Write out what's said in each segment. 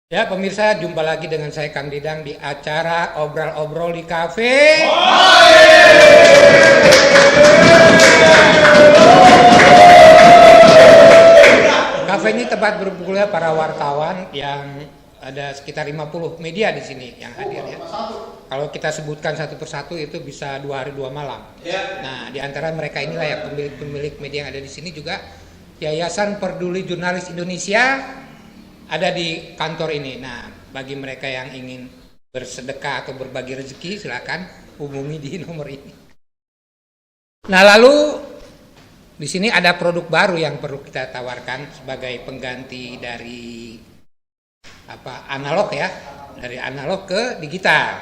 Ya pemirsa, jumpa lagi dengan saya Kang Didang di acara Obrol-Obrol di Cafe. Cafe ini tempat berkumpulnya para wartawan yang ada sekitar 50 media di sini yang hadir ya. Kalau kita sebutkan satu persatu itu bisa 2 hari 2 malam. Nah, di antara mereka inilah ya pemilik media yang ada di sini juga Yayasan Peduli Jurnalis Indonesia ada di kantor ini. Nah, bagi mereka yang ingin bersedekah atau berbagi rezeki, silakan hubungi di nomor ini. Nah, lalu di sini ada produk baru yang perlu kita tawarkan sebagai pengganti dari analog ya, dari analog ke digital.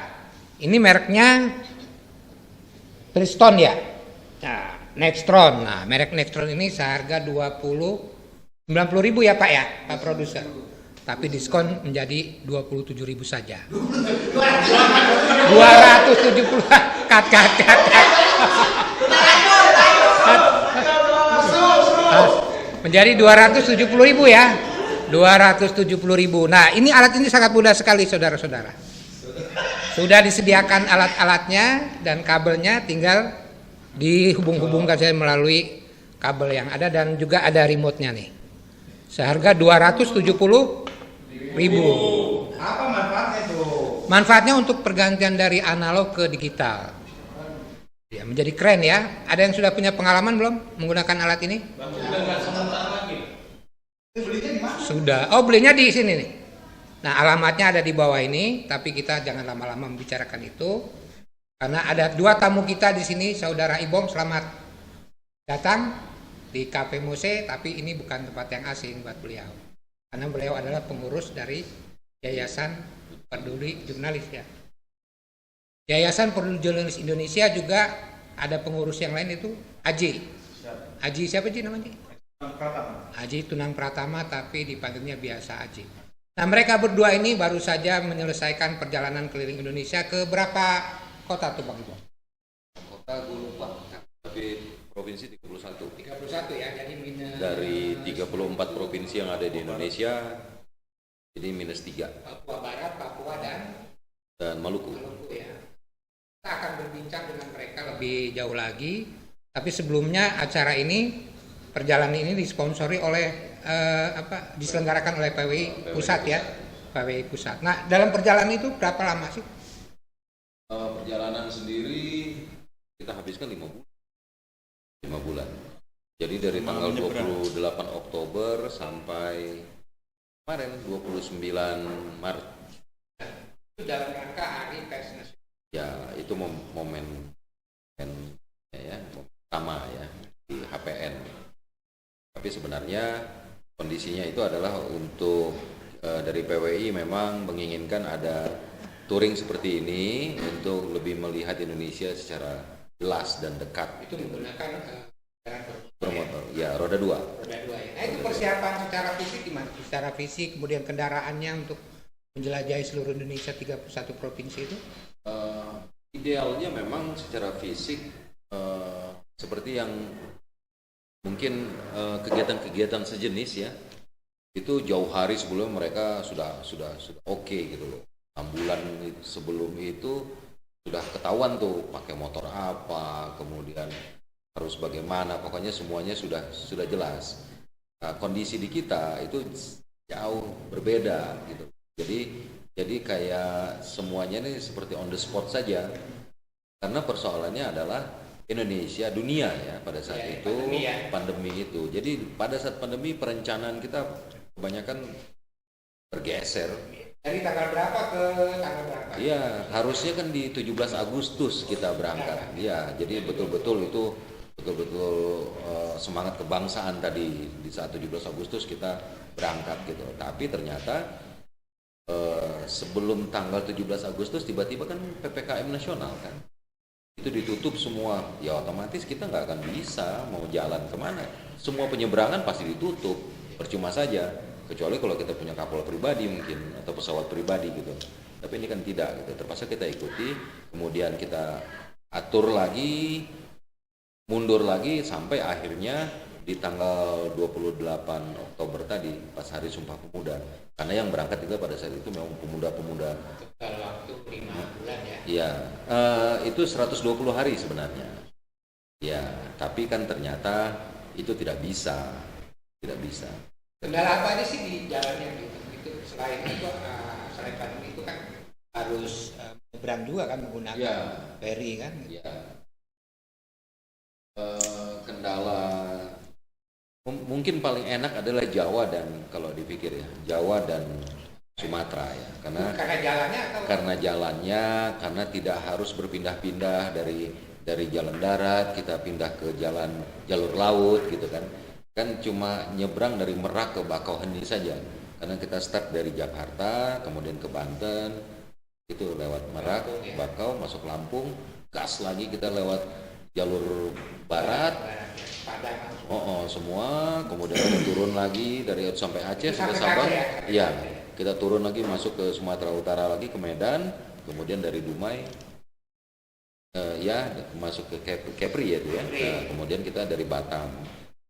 Ini mereknya Freestone ya. Nah, Nextron. Nah, merek Nextron ini seharga 90.000 ya Pak ya, Pak Produser. Tapi diskon menjadi 27.000 saja. 270 kat. Menjadi 270.000 ya. 270.000. Nah, ini alat ini sangat mudah sekali saudara-saudara. Sudah disediakan alat-alatnya dan kabelnya, tinggal dihubung-hubungkan saja melalui kabel yang ada dan juga ada remote-nya nih. Seharga 270.000. Apa manfaatnya itu? Manfaatnya untuk pergantian dari analog ke digital. Ya, menjadi keren ya. Ada yang sudah punya pengalaman belum menggunakan alat ini? Belinya di mana? Sudah. Oh, belinya di sini nih. Nah, alamatnya ada di bawah ini, tapi kita jangan lama-lama membicarakan itu. Karena ada 2 tamu kita di sini, Saudara Ibom, selamat datang di Cafe Mose, tapi ini bukan tempat yang asing buat beliau. Karena beliau adalah pengurus dari Yayasan Peduli Jurnalis ya. Yayasan Peduli Jurnalis Indonesia juga ada pengurus yang lain itu Aji. Aji siapa sih namanya? Aji Tunang Pratama, tapi dipanggilnya biasa Aji. Nah, mereka berdua ini baru saja menyelesaikan perjalanan keliling Indonesia ke berapa kota tuh Bang Ibo? Kota gue lupa, tapi provinsi 31. 31 ya, jadi minus Dari 34 provinsi yang ada di Indonesia, jadi minus 3. Papua Barat, Papua dan Maluku. Maluku ya. Kita akan berbincang dengan mereka lebih jauh lagi. Tapi sebelumnya acara ini, perjalanan ini disponsori oleh diselenggarakan oleh PWI Pusat ya, PWI Pusat. Nah, dalam perjalanan itu berapa lama sih? Perjalanan sendiri kita habiskan 5 bulan. 5 bulan. Jadi dari tanggal 28 Oktober sampai kemarin 29 Maret. Itu dalam rangka Hari Pers Nasional. Ya, itu momen ya, pertama ya di HPN. Tapi sebenarnya kondisinya itu adalah untuk dari PWI memang menginginkan ada touring seperti ini untuk lebih melihat Indonesia secara jelas dan dekat. Itu menggunakan bermotor, ya roda 2. Roda 2 ya. Nah, itu persiapan secara fisik gimana? Secara fisik, kemudian kendaraannya untuk menjelajahi seluruh Indonesia 31 provinsi itu? Idealnya memang secara fisik seperti yang mungkin kegiatan-kegiatan sejenis ya, itu jauh hari sebelum mereka sudah oke gitu loh. 6 bulan sebelum itu sudah ketahuan tuh pakai motor apa, kemudian harus bagaimana, pokoknya semuanya sudah jelas. Nah, kondisi di kita itu jauh berbeda gitu. Jadi kayak semuanya ini seperti on the spot saja. Karena persoalannya adalah Indonesia, dunia ya pada saat itu pandemi itu. Jadi pada saat pandemi perencanaan kita kebanyakan bergeser. Dari tanggal berapa ke tanggal berapa? Iya, harusnya kan di 17 Agustus kita berangkat. Iya, jadi betul-betul semangat kebangsaan tadi di saat 17 Agustus kita berangkat gitu. Tapi ternyata sebelum tanggal 17 Agustus tiba-tiba kan PPKM nasional kan. Itu ditutup semua, ya otomatis kita nggak akan bisa mau jalan kemana. Semua penyeberangan pasti ditutup, percuma saja. Kecuali kalau kita punya kapal pribadi mungkin atau pesawat pribadi gitu. Tapi ini kan tidak gitu. Terpaksa kita ikuti, kemudian kita atur lagi, mundur lagi sampai akhirnya di tanggal 28 Oktober tadi pas hari Sumpah Pemuda. Karena karena yang berangkat juga pada saat itu memang pemuda-pemuda. Kalau waktu 5 bulan ya. Iya, itu 120 hari sebenarnya. Ya, tapi kan ternyata itu tidak bisa. Kendala apa aja sih di jalannya gitu? Itu selain itu selain pandemi itu kan harus menyeberang juga kan menggunakan ferry kan? Iya. Kendala mungkin paling enak adalah Jawa dan kalau dipikir ya Jawa dan Sumatera ya karena jalannya karena tidak harus berpindah-pindah dari jalan darat kita pindah ke jalur laut gitu kan cuma nyebrang dari Merak ke Bakauheni saja karena kita start dari Jakarta kemudian ke Banten itu lewat Merak Bakau masuk Lampung gas lagi kita lewat jalur barat semua kemudian kita turun lagi dari sampai Aceh sampai Sabang ya kita turun lagi masuk ke Sumatera Utara lagi ke Medan kemudian dari Dumai masuk ke Kepri ya itu ya kemudian kita dari Batam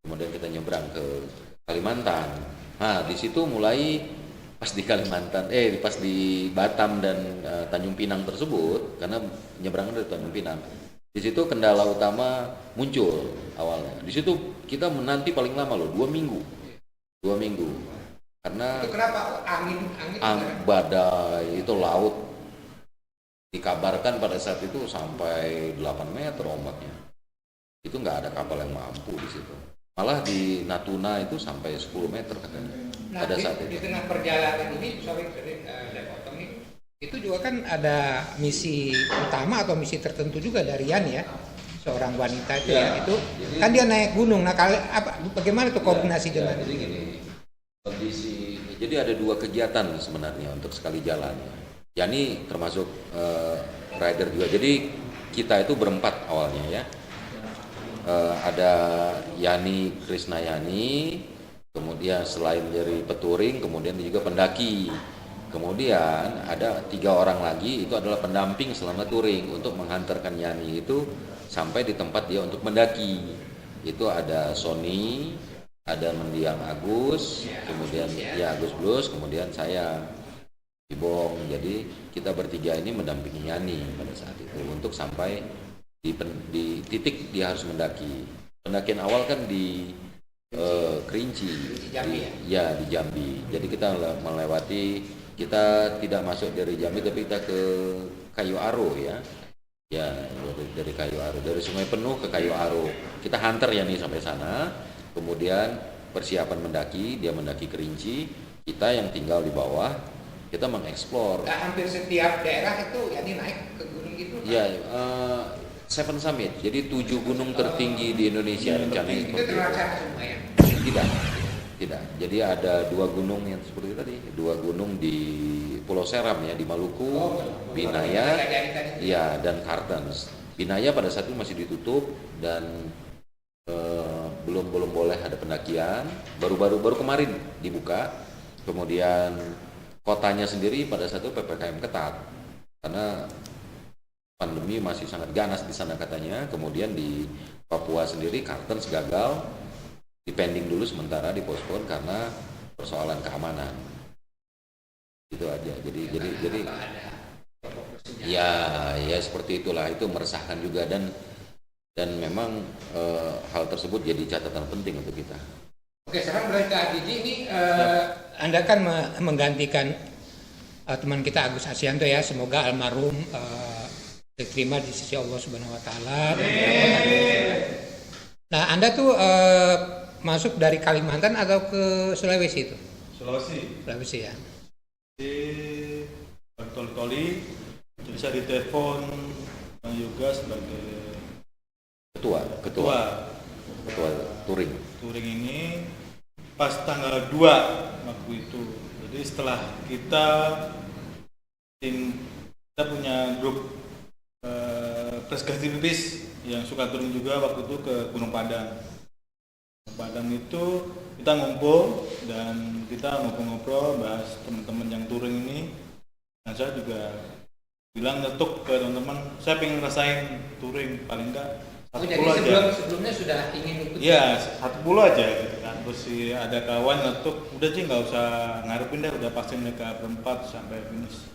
kemudian kita nyebrang ke Kalimantan nah di situ mulai pas di Kalimantan pas di Batam dan Tanjung Pinang tersebut karena nyebrang dari Tanjung Pinang di situ kendala utama muncul awalnya. Di situ kita menanti paling lama loh 2 minggu. Karena itu kenapa angin badai itu laut dikabarkan pada saat itu sampai 8 meter ombaknya. Itu nggak ada kapal yang mampu di situ. Malah di Natuna itu sampai 10 meter katanya. Pada saat itu. Di tengah perjalanan ini potong nih. Itu juga kan ada misi utama atau misi tertentu juga dari Yani ya seorang wanita itu ya itu jadi, kan dia naik gunung bagaimana tuh koordinasi dengan jadi gini kondisi jadi ada 2 kegiatan sebenarnya untuk sekali jalan Yani termasuk rider juga jadi kita itu berempat awalnya ya ada Yani Krisnayani kemudian selain dari peturing kemudian juga pendaki kemudian ada 3 orang lagi itu adalah pendamping selama touring untuk menghantarkan Yani itu sampai di tempat dia untuk mendaki itu ada Sony ada mendiang Agus kemudian Agus Blus kemudian saya Ibong jadi kita bertiga ini mendampingi Yani pada saat itu untuk sampai di titik dia harus mendaki pendakian awal kan di Kerinci di Jambi jadi kita melewati kita tidak masuk dari Jambi tapi kita ke Kayu Aro ya dari Kayu Aro dari Sungai Penuh ke Kayu Aro kita hantar ya nih sampai sana kemudian persiapan mendaki dia mendaki Kerinci kita yang tinggal di bawah kita mengeksplor hampir setiap daerah itu ya ini naik ke gunung gitu Seven Summit jadi 7 gunung tertinggi di Indonesia rencananya itu terlaksana semua ya tidak. Jadi ada 2 gunung yang seperti tadi, 2 gunung di Pulau Seram ya di Maluku, Binaya, dan Kartens. Binaya pada saat itu masih ditutup dan belum boleh ada pendakian. Baru kemarin dibuka. Kemudian kotanya sendiri pada saat itu PPKM ketat karena pandemi masih sangat ganas di sana katanya. Kemudian di Papua sendiri Kartens gagal. Dipending dulu sementara dipospon karena persoalan keamanan itu aja jadi ya seperti itulah itu meresahkan juga dan memang hal tersebut jadi catatan penting untuk kita. Oke sekarang berarti Kak Gigi ini Anda kan menggantikan teman kita Agus Hasyanto ya semoga almarhum diterima di sisi Allah Subhanahu Wa Taala. Nah Anda tuh masuk dari Kalimantan atau ke Sulawesi itu? Sulawesi ya. Di bertoli-toli bisa ditelepon juga sebagai ketua touring. Touring ini pas tanggal 2 waktu itu. Jadi setelah kita punya grup preskasi pipis yang suka touring juga waktu itu ke Gunung Padang. Padang itu kita ngumpul dan kita ngobrol-ngobrol bahas teman-teman yang touring ini dan saya juga bilang ngetuk ke teman-teman saya pengen ngerasain touring paling enggak 1 pulau aja. Sebelumnya sudah ingin ikut? Iya 1 pulau aja gitu kan terus si ada kawan ngetuk, udah sih nggak usah ngarepin deh, udah pasti mereka berempat sampai finish.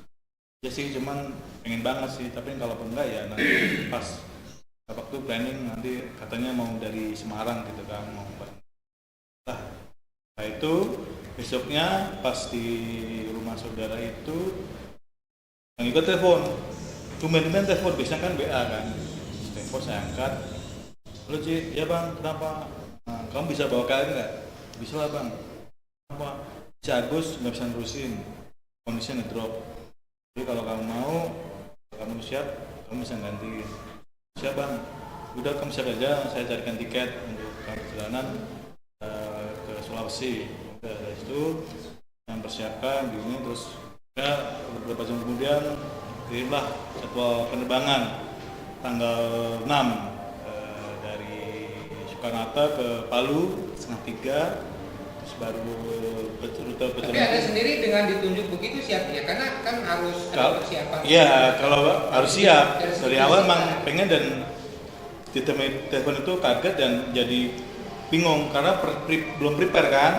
Ya sih, cuman pengen banget sih, tapi kalau enggak ya nanti pas waktu planning nanti katanya mau dari Semarang gitu kan, mau nah itu besoknya pas di rumah saudara itu yang ikut telepon, tumben-tumben telepon, biasanya kan WA kan, telepon saya angkat, halo Ci, ya bang, kenapa? Nah, kamu bisa bawa KR nggak? Bisa lah bang. Kenapa? Si Agus nggak bisa nerusin, kondisinya ngedrop. Jadi kalau kamu mau, kamu siap, kamu bisa gantiin. Siap bang, udah kamu siap aja, saya carikan tiket untuk perjalanan ke Sulawesi. Udah dari situ yang persiapkan gini, terus ya beberapa jam kemudian kirimlah jadwal penerbangan tanggal 6 dari Soekarno-Hatta ke Palu setengah 3, terus baru rute Tapi Anda sendiri dengan ditunjuk begitu siap ya, karena kan harus ada persiapan. Iya, kalau harus siap dari awal memang pengen, dan di telepon itu kaget dan jadi bingung karena belum prepare kan,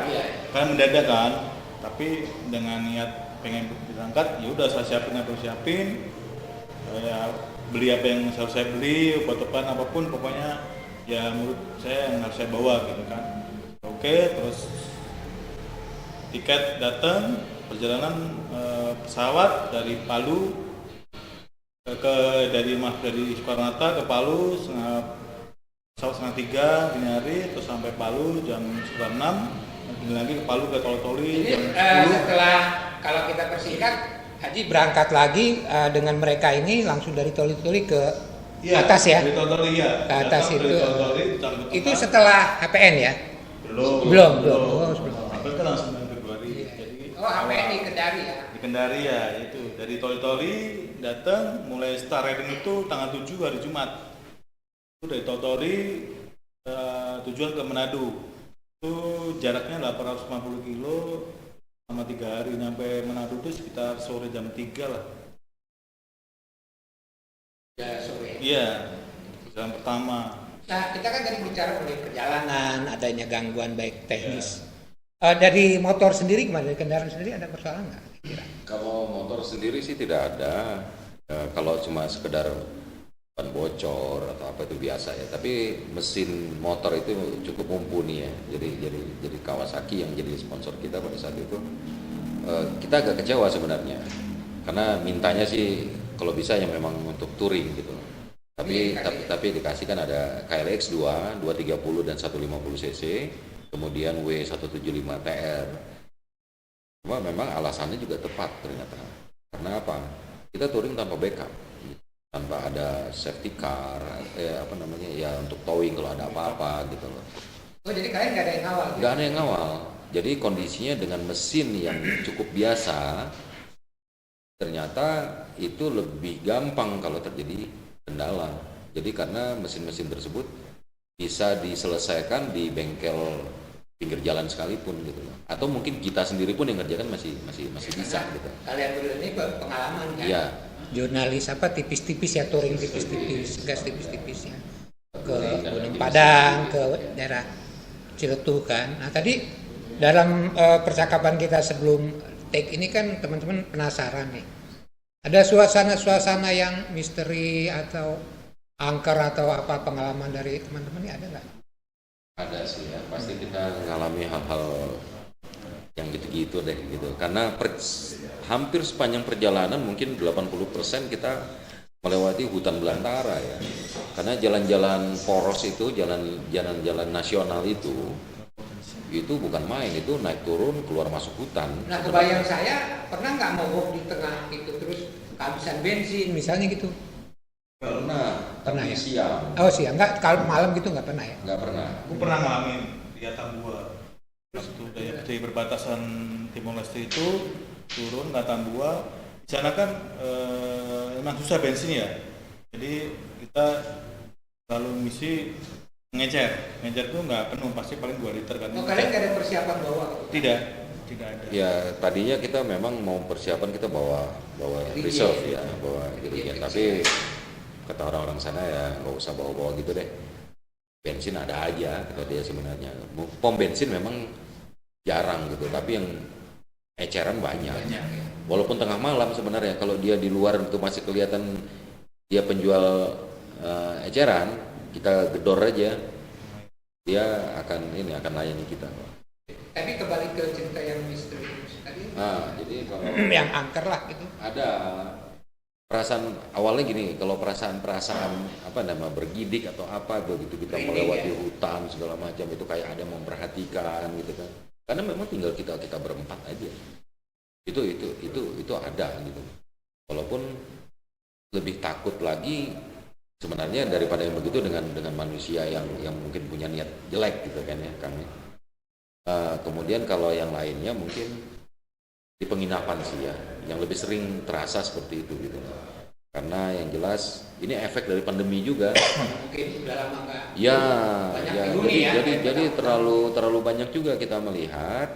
kan mendadak kan. Tapi dengan niat pengen berangkat, ya udah saya siapin apa siapin, ya beli apa yang harus saya beli, obat-obatan apapun, pokoknya ya menurut saya yang harus saya bawa gitu kan. Oke, terus tiket datang, perjalanan pesawat dari Palu dari Soekarno-Hatta ke Palu pesawat setengah 3 dini hari, terus sampai Palu jam setengah 6, kemudian lagi ke Palu ke Tol-Toli jam 10. Setelah kalau kita persingkat, Haji berangkat lagi dengan mereka ini langsung dari Toli-Toli ke atas ya? Dari Tol-Toli ya. Ke atas Datang itu. dari Tol-Toli, Itu setelah HPN ya? Belum. Oh, sebelum. Itu kan langsung bulan Februari. Jadi HPN di Kendari ya? di Kendari ya, itu dari Toli-Toli datang, mulai start riding itu tanggal 7 hari Jumat. Itu dari Toli-Toli tujuan ke Manado. Itu jaraknya 850 kilo selama 3 hari, nyampe Manado itu sekitar sore jam 3 lah. Ya, sore. Iya, jalan pertama. Nah, kita kan tadi bicara mengenai perjalanan, adanya gangguan baik teknis. Dari motor sendiri gimana? Dari kendaraan sendiri ada persoalan nggak? Kira? Kalau motor sendiri sih tidak ada. Kalau cuma sekedar ban bocor atau apa itu biasa ya. Tapi mesin motor itu cukup mumpuni ya. Jadi Kawasaki yang jadi sponsor kita pada saat itu, kita agak kecewa sebenarnya. Karena mintanya sih kalau bisa yang memang untuk touring gitu. Tapi dikasih kan ada KLX 2, 230 dan 150 cc. Kemudian W175 TR. Cuma memang alasannya juga tepat ternyata. Karena apa? Kita touring tanpa backup, tanpa ada safety car, ya untuk towing kalau ada apa-apa gitu loh. Oh, jadi kalian nggak ada yang ngawal? Nggak ada yang ngawal. Jadi kondisinya dengan mesin yang cukup biasa, ternyata itu lebih gampang kalau terjadi kendala. Jadi karena mesin-mesin tersebut bisa diselesaikan di bengkel pinggir jalan sekalipun gitu loh. Atau mungkin kita sendiri pun yang ngerjakan masih bisa gitu. Kalian berdua ini pengalaman kan? Iya. Jurnalis tipis-tipis ya, touring tipis-tipis, gas tipis-tipis ya. Ke Gunung Padang, ke daerah Ciletuh kan. Nah, tadi dalam percakapan kita sebelum take ini kan teman-teman penasaran nih. Ada suasana-suasana yang misteri atau angker atau apa pengalaman dari teman-teman ini ada nggak? Ada sih ya, pasti kita mengalami hal-hal yang gitu-gitu deh gitu. Karena hampir sepanjang perjalanan mungkin 80% kita melewati hutan belantara ya. Karena jalan-jalan poros itu, jalan-jalan nasional itu bukan main, itu naik turun keluar masuk hutan. Nah, kebayang saya pernah nggak mogok di tengah itu terus kehabisan bensin misalnya gitu? Pernah ya? Siang. Oh siang, nggak kalau malam gitu nggak pernah ya? Nggak pernah. Aku pernah ngalamin di Atambua. Terus itu dari perbatasan Timor Leste itu turun ke Atambua. Di sana kan emang susah bensin ya. Jadi kita selalu misi ngecer tuh nggak penuh, pasti paling 2 liter kan. Oh, kalian nggak ada persiapan bawa? Tidak ada. Ya tadinya kita memang mau persiapan, kita bawa reserve ya, bawa irigen. Tapi kata orang-orang sana ya nggak usah bawa-bawa gitu deh. bensin ada aja kata dia sebenarnya. Pom bensin memang jarang gitu, tapi yang eceran banyak. Walaupun tengah malam sebenarnya kalau dia di luar itu masih kelihatan dia penjual eceran, kita gedor aja, dia akan layani kita. Tapi kembali ke cerita yang misterius tadi. Jadi kalau Yang angker lah gitu. ada perasaan awalnya gini, kalau perasaan bergidik atau apa begitu kita melewati hutan segala macam itu kayak ada memperhatikan gitu kan. Karena memang tinggal kita berempat aja. Itu ada gitu. Walaupun lebih takut lagi sebenarnya daripada yang begitu dengan manusia yang mungkin punya niat jelek gitu kan ya kami. Kemudian kalau yang lainnya mungkin di penginapan sih ya, yang lebih sering terasa seperti itu gitu. Karena yang jelas ini efek dari pandemi juga. Mungkin sudah lama nggak. Ya, jadi ya. terlalu banyak juga kita melihat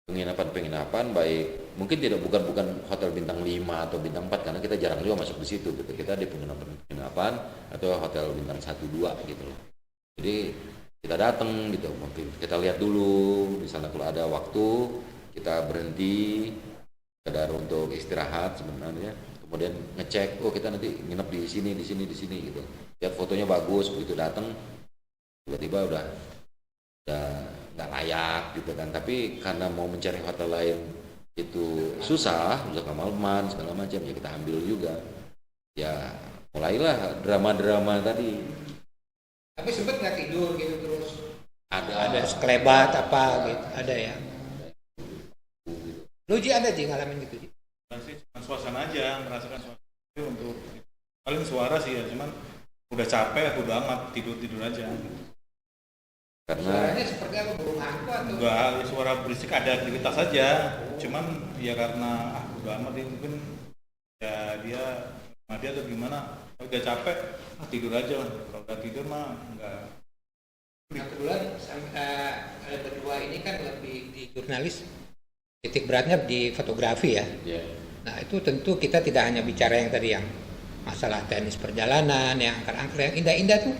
penginapan baik mungkin bukan hotel bintang 5 atau bintang 4 karena kita jarang juga masuk di situ gitu. Kita di penginapan atau hotel bintang 1 2 gitu loh. Jadi kita datang gitu, mungkin kita lihat dulu misalnya kalau ada waktu kita berhenti sekedar untuk istirahat sebenarnya, kemudian ngecek kita nanti nginep di sini gitu. Lihat fotonya bagus, begitu datang tiba-tiba udah nggak layak gitu kan. Tapi karena mau mencari hotel lain itu susah, udah kemalaman segala macam ya kita ambil juga. Ya mulailah drama-drama tadi. Tapi sempet nggak tidur gitu terus? Ada sekelebat apa gitu, ada ya. Lu Ji ada Ji ngalamin gitu Ji? Masih suasana aja, merasakan suasana untuk paling suara sih ya, cuman udah capek, udah amat tidur aja. Karena suaranya seperti apa, burung hantu atau? Enggak, suara berisik ada aktivitas aja, cuman ya karena udah amat ya mungkin ya dia atau gimana, udah capek tidur aja lah. Kalau udah tidur mah enggak. Nah, kebetulan ada berdua ini kan lebih di jurnalis, titik beratnya di fotografi ya. Nah itu tentu kita tidak hanya bicara yang tadi yang masalah teknis perjalanan, yang angker-angker, yang indah-indah tuh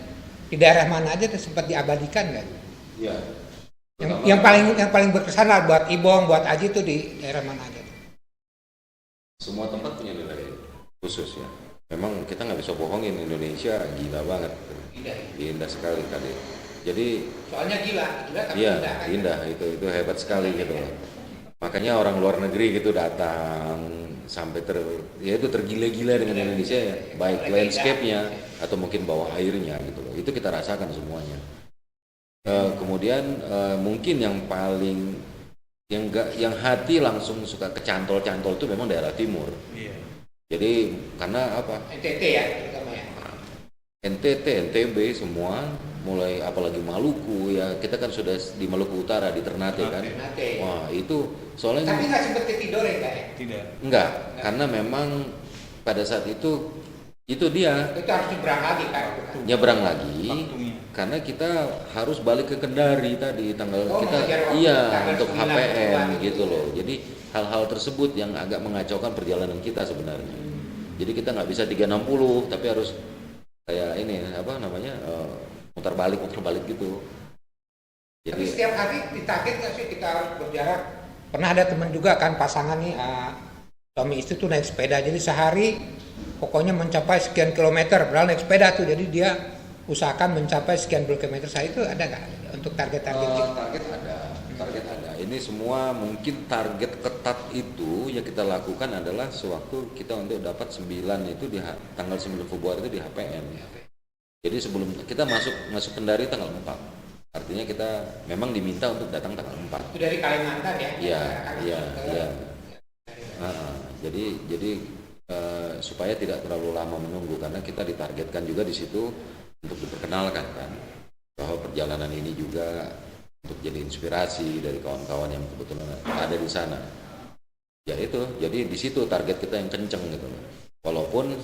di daerah mana aja tuh sempat diabadikan kan? Iya. Yang paling berkesan lah buat Ibong, buat Aji tuh di daerah mana aja? Semua tempat punya nilai khusus ya. Memang kita nggak bisa bohongin, Indonesia gila banget, indah sekali kali. Jadi soalnya gila tapi iya, indah kan? Itu hebat sekali gitu. Makanya orang luar negeri gitu datang sampai itu tergila-gila dengan Indonesia ya, baik landscape-nya atau mungkin bawah airnya gitu loh. Itu kita rasakan semuanya. Kemudian mungkin yang paling yang hati langsung suka kecantol-cantol itu memang daerah timur. Iya. Jadi karena apa? NTT ya terutama ya. NTT, NTB semua, mulai apalagi Maluku ya, kita kan sudah di Maluku Utara di Ternate kan. Ternate. Wah itu soalnya. Tapi nggak sempet tidur ya ya? Tidak. Enggak, karena memang pada saat itu dia Itu harus nyebrang lagi kan? nyebrang lagi. Waktunya. Karena kita harus balik ke Kendari tadi tanggal kita mengejar waktu tanggal untuk 9 HPM Februari. gitu loh. Jadi hal-hal tersebut yang agak mengacaukan perjalanan kita sebenarnya. Jadi kita nggak bisa 360 tapi harus kayak ini muter balik gitu. Jadi Tapi setiap hari ditarget nggak sih kita harus berjarak? Pernah ada teman juga kan pasangan nih suami istri tuh naik sepeda, jadi sehari pokoknya mencapai sekian kilometer, padahal naik sepeda tuh, jadi dia usahakan mencapai sekian puluh kilometer. Saya itu ada nggak untuk target-target gitu? Target ada. Ini semua mungkin target ketat itu yang kita lakukan adalah sewaktu kita untuk dapat 9 itu di tanggal 9 Februari itu di HPM. Jadi sebelum kita masuk Kendari tanggal 4. Artinya kita memang diminta untuk datang tanggal 4. Itu dari Kalimantan ya? Iya. Jadi supaya tidak terlalu lama menunggu karena kita ditargetkan juga di situ untuk diperkenalkan kan bahwa perjalanan ini juga untuk jadi inspirasi dari kawan-kawan yang kebetulan ada di sana. Ya itu, jadi di situ target kita yang kenceng gitu loh. Walaupun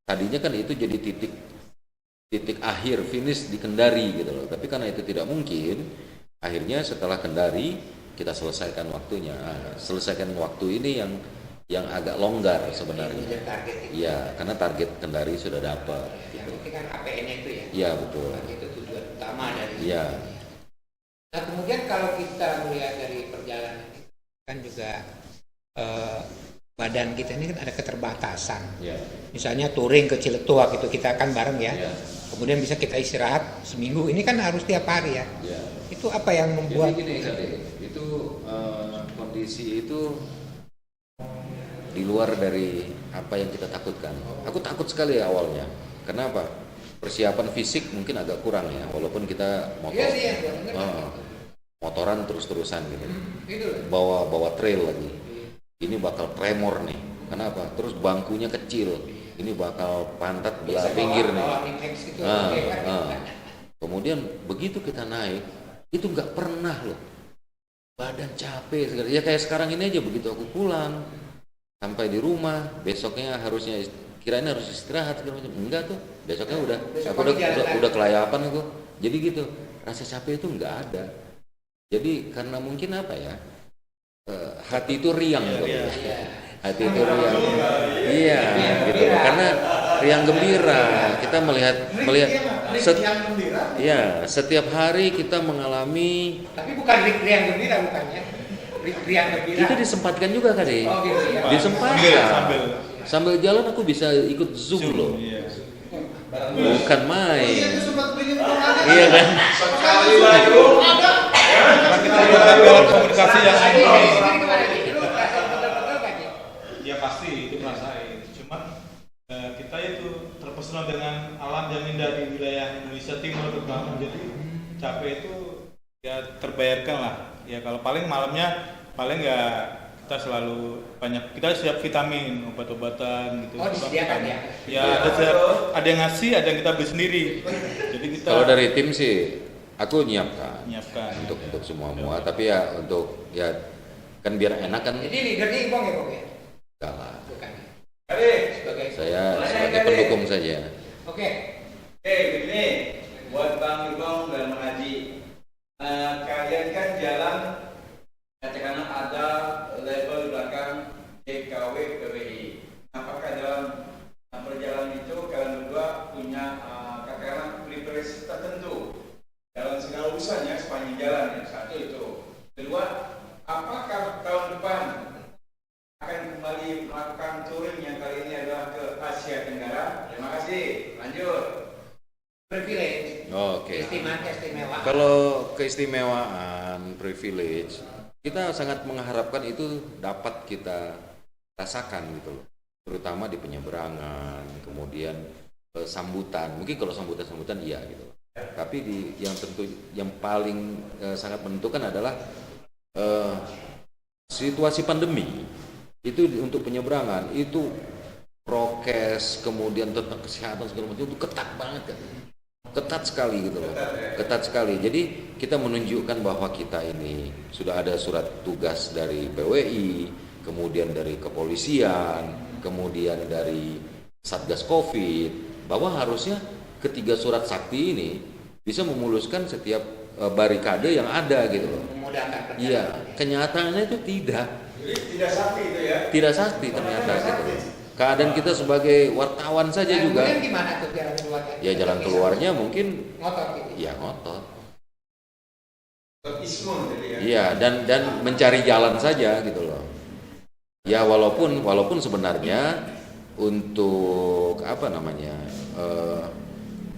tadinya kan itu jadi titik akhir finish di Kendari gitu loh. Tapi karena itu tidak mungkin, akhirnya setelah Kendari kita selesaikan waktunya. Selesaikan waktu ini yang agak longgar sebenarnya. Iya, karena target Kendari sudah dapat. Gitu. dengan APN-nya itu ya. Iya betul. Itu tujuan utama dari. Iya. Nah kemudian kalau kita melihat dari perjalanan itu kan juga badan kita ini kan ada keterbatasan. Iya. Misalnya touring ke Ciletuak itu kita kan bareng ya. Iya. Kemudian bisa kita istirahat seminggu. Ini kan harus tiap hari ya. Iya. Itu apa yang membuat? Jadi gini Kade, itu kondisi itu di luar dari apa yang kita takutkan. Aku takut sekali awalnya. Kenapa? Persiapan fisik mungkin agak kurang ya, walaupun kita motor, Iya sih ya, motoran terus-terusan gitu. Gitu. Bawa trail lagi. Ini bakal tremor nih. Kenapa? Terus bangkunya kecil. Ini bakal pantat belah pinggir nih. Gitu. Kemudian begitu kita naik, itu nggak pernah loh. Badan capek segala. Ya kayak sekarang ini aja, begitu aku pulang sampai di rumah, besoknya harusnya kirain harus istirahat segala macam. Enggak tuh. Besoknya udah kelayapan aku. Jadi gitu. Rasa capek itu nggak ada. Jadi karena mungkin apa ya? Hati itu riang gitu. Hati itu riang. Iya, gitu. Karena riang gembira. Kita melihat setiap hari kita mengalami. Tapi bukan riang gembira bukannya. Riang gembira. Itu disempatkan juga kali. Oh gitu ya. Disempatkan. Sambil jalan aku bisa ikut Zoom loh. Bukan main. Iya kan? Sekali lagi. Kita dalam komunikasi yang ya pasti itu merasain. Cuman kita itu terpesona dengan alam yang indah di wilayah Indonesia Timur terutama. Jadi capek itu ya terbayarkan lah. Ya kalau paling malamnya paling nggak, kita selalu banyak, kita siap vitamin, obat-obatan gitu. Oh disediakan ya? Ya ada yang ngasih, ada yang kita beli sendiri. Jadi kita Kalau dari tim sih aku nyiapkan untuk semua tapi ya untuk ya kan biar enak kan. Jadi leadernya Ibong ya Bong ya? Enggak lah. Bukan. Saya sebagai pendukung saja. Oke. Begini, buat Bang Ibong dan Bang Haji, kalian kan jalan, katakanlah ada label belakang DKW PWI. Apakah dalam perjalanan itu kalian berdua punya katakanlah privilege tertentu dalam segala urusannya sepanjang jalan? Yang satu itu. Kedua, apakah tahun depan akan kembali melakukan touring yang kali ini adalah ke Asia Tenggara? Terima kasih. Lanjut. Privilege. Oke. Keistimewaan. Kalau keistimewaan, privilege, kita sangat mengharapkan itu dapat kita rasakan gitu loh. Terutama di penyeberangan, kemudian sambutan. Mungkin kalau sambutan iya gitu. Tapi yang paling sangat menentukan adalah situasi pandemi. Itu untuk penyeberangan itu prokes, kemudian tentang kesehatan segala macam itu ketat banget kan. Ketat sekali gitu loh. Ketat sekali. Jadi kita menunjukkan bahwa kita ini sudah ada surat tugas dari PWI, kemudian dari kepolisian, kemudian dari Satgas Covid, bahwa harusnya ketiga surat sakti ini bisa memuluskan setiap barikade yang ada gitu loh. Iya, kenyataannya itu tidak. Jadi tidak sakti itu ya? Tidak sakti ternyata gitu loh. Keadaan kita sebagai wartawan saja juga. Kemudian gimana tuh jalan keluarnya? Ya jalan keluarnya mungkin ngotot gitu. ya ngotot. Ismun jadi ya? Iya, dan mencari jalan saja gitu loh. Ya walaupun sebenarnya untuk apa namanya